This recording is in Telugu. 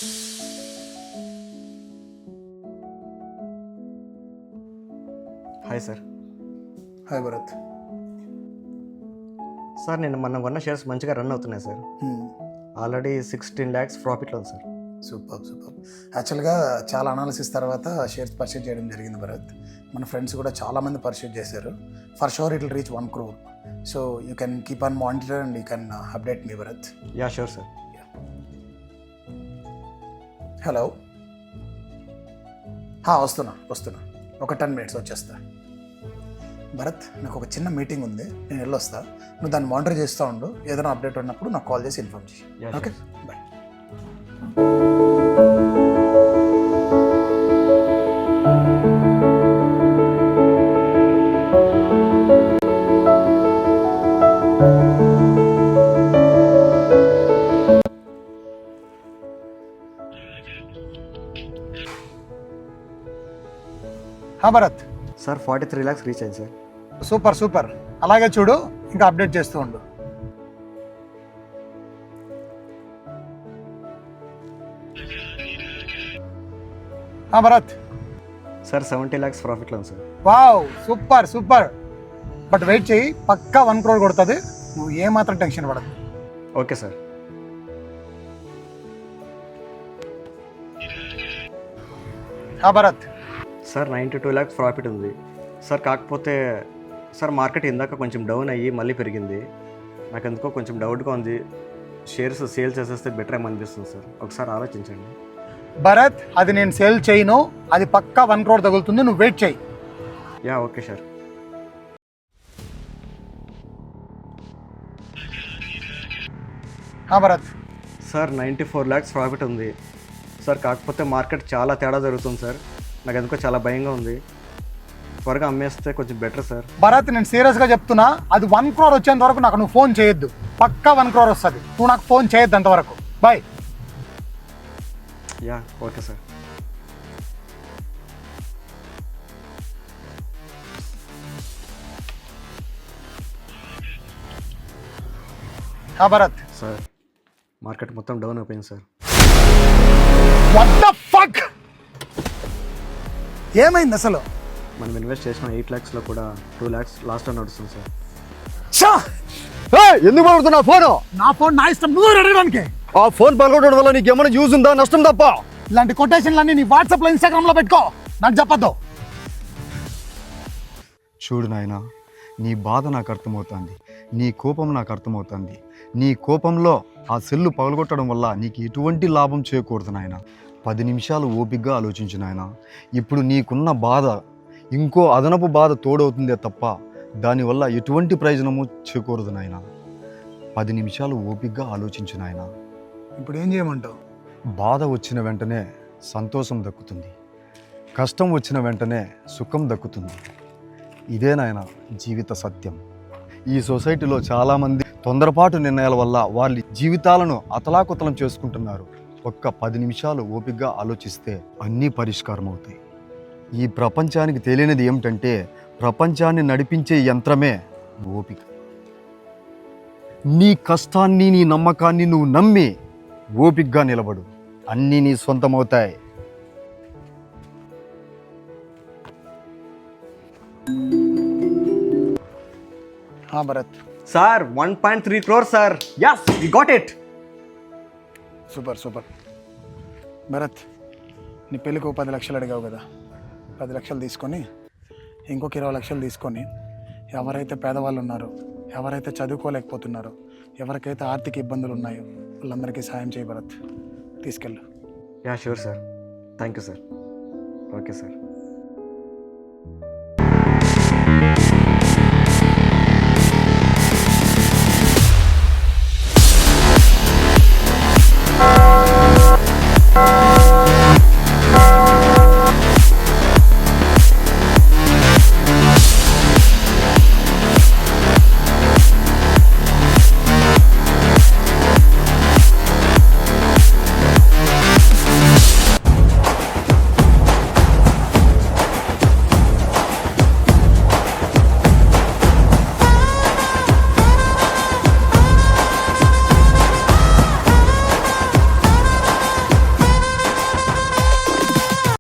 Hi sir. Hi Bharat. Sir నేను మొన్న కొన్న షేర్స్ మంచిగా రన్ అవుతున్నాయి సార్. ఆల్రెడీ 16 lakhs ప్రాఫిట్లో ఉంది సార్. సూపర్. యాక్చువల్గా చాలా అనాలిసిస్ తర్వాత షేర్స్ పర్చేజ్ చేయడం జరిగింది భరత్. మన ఫ్రెండ్స్ కూడా చాలామంది పర్చేజ్ చేశారు. For sure it will reach 1 crore. So you can keep on monitor and you can update me Bharat. Yeah sure sir. Hello, వస్తున్నా ఒక 10 minutes వచ్చేస్తా. భరత్, నాకు ఒక చిన్న మీటింగ్ ఉంది, నేను వెళ్ళొస్తా. నువ్వు దాన్ని మానిటర్ చేస్తూ ఉండు. ఏదైనా అప్డేట్ ఉన్నప్పుడు నాకు కాల్ చేసి ఇన్ఫార్మ్ చేయి. Okay, bye. Bharat sir 43 lakhs reach అయింది సార్. సూపర్. అలాగే చూడు, ఇంకా అప్డేట్ చేస్తూ ఉండు. భరత్ సార్ 70 lakhs ప్రాఫిట్లో ఉంది sir. Wow, super. But wait చేయి, పక్కా 1 crore కొడుతుంది. నువ్వు ఏమాత్రం టెన్షన్ పడదు. Okay sir. Bharat sir 92 lakhs profit ఉంది సార్. కాకపోతే సార్ మార్కెట్ ఇందాక కొంచెం డౌన్ అయ్యి మళ్ళీ పెరిగింది. నాకు ఎందుకో కొంచెం డౌట్గా ఉంది. షేర్స్ సేల్ చేసేస్తే బెటర్ ఏమనిపిస్తుంది సార్. ఒకసారి ఆలోచించండి. భరత్, అది నేను సేల్ చేయను. అది పక్కా 1 crore తగులుతుంది. నువ్వు వెయిట్ చేయి. Yeah okay sir. Bharat sir 94 lakhs profit ఉంది సార్. కాకపోతే మార్కెట్ చాలా తేడా జరుగుతుంది సార్. నాకు ఎందుకో చాలా భయంగా ఉంది. త్వరగా అమ్మేస్తే కొంచెం బెటర్ సార్. భరత్, నేను సీరియస్గా చెప్తున్నా, అది 1 crore వచ్చేంత వరకు నాకు నువ్వు ఫోన్ చేయొద్దు. పక్కా 1 crore వస్తుంది. నువ్వు నాకు ఫోన్ చేయొద్దు అంతవరకు. Bye. Yeah okay sir. Bharat sir market మొత్తం డౌన్ అయిపోయింది సార్. వాట్ ద ఫక్, ఏమైంది అసలు? మనం ఇన్వెస్ట్ చేసిన 8 lakhsలో కూడా 2 lakhs లాస్ట్లో నడుస్తుంది సార్. ఎందుకు పడుతున్నా ఫోను? నా ఫోన్ నా ఇష్టం, నువ్వు అడగడానికి. ఆ ఫోన్ పగలగొట్టడం వల్ల నీకు ఏమైనా యూజ్ ఉందా, నష్టం తప్ప? ఇలాంటి కొటేషన్లన్నీ నీ వాట్సాప్లో ఇన్స్టాగ్రామ్లో పెట్టుకో, నాకు చెప్పద్దు. చూడు నాయనా, నీ బాధ నాకు అర్థమవుతుంది, నీ కోపం నాకు అర్థమవుతుంది. నీ కోపంలో ఆ సెల్లు పగలగొట్టడం వల్ల నీకు ఎటువంటి లాభం చేయకూడదు నాయన. 10 నిమిషాలు ఓపికగా ఆలోచించు నాయన. ఇప్పుడు నీకున్న బాధ ఇంకో అదనపు బాధ తోడవుతుందే తప్ప దానివల్ల ఎటువంటి ప్రయోజనము చేకూరదు నాయన. 10 నిమిషాలు ఓపికగా ఆలోచించు నాయన. ఇప్పుడు ఏం చేయమంటావు? బాధ వచ్చిన వెంటనే సంతోషం దక్కుతుంది, కష్టం వచ్చిన వెంటనే సుఖం దక్కుతుంది. ఇదే నాయన జీవిత సత్యం. ఈ సొసైటీలో చాలామంది తొందరపాటు నిర్ణయాల వల్ల వాళ్ళ జీవితాలను అతలాకుతలం చేసుకుంటున్నారు. ఒక్క 10 నిమిషాలు ఓపికగా ఆలోచిస్తే అన్నీ పరిష్కారం అవుతాయి. ఈ ప్రపంచానికి తెలియనిది ఏమిటంటే, ప్రపంచాన్ని నడిపించే యంత్రమే ఓపిక. నీ కష్టాన్ని, నీ నమ్మకాన్ని నువ్వు నమ్మి ఓపికగా నిలబడు, అన్నీ నీ సొంతమవుతాయి. Bharat sir 1.3 crore sir. Yes we got it. Super. Bharat, నీ పెళ్ళికి 10 లక్షలు అడిగావు కదా, 10 లక్షలు తీసుకొని ఇంకొక 20 లక్షలు తీసుకొని ఎవరైతే పేదవాళ్ళు ఉన్నారో, ఎవరైతే చదువుకోలేకపోతున్నారో, ఎవరికైతే ఆర్థిక ఇబ్బందులు ఉన్నాయో వాళ్ళందరికీ సాయం చేయి భరత్. తీసుకెళ్ళు. Yeah sure sir. Thank you sir. Okay sir.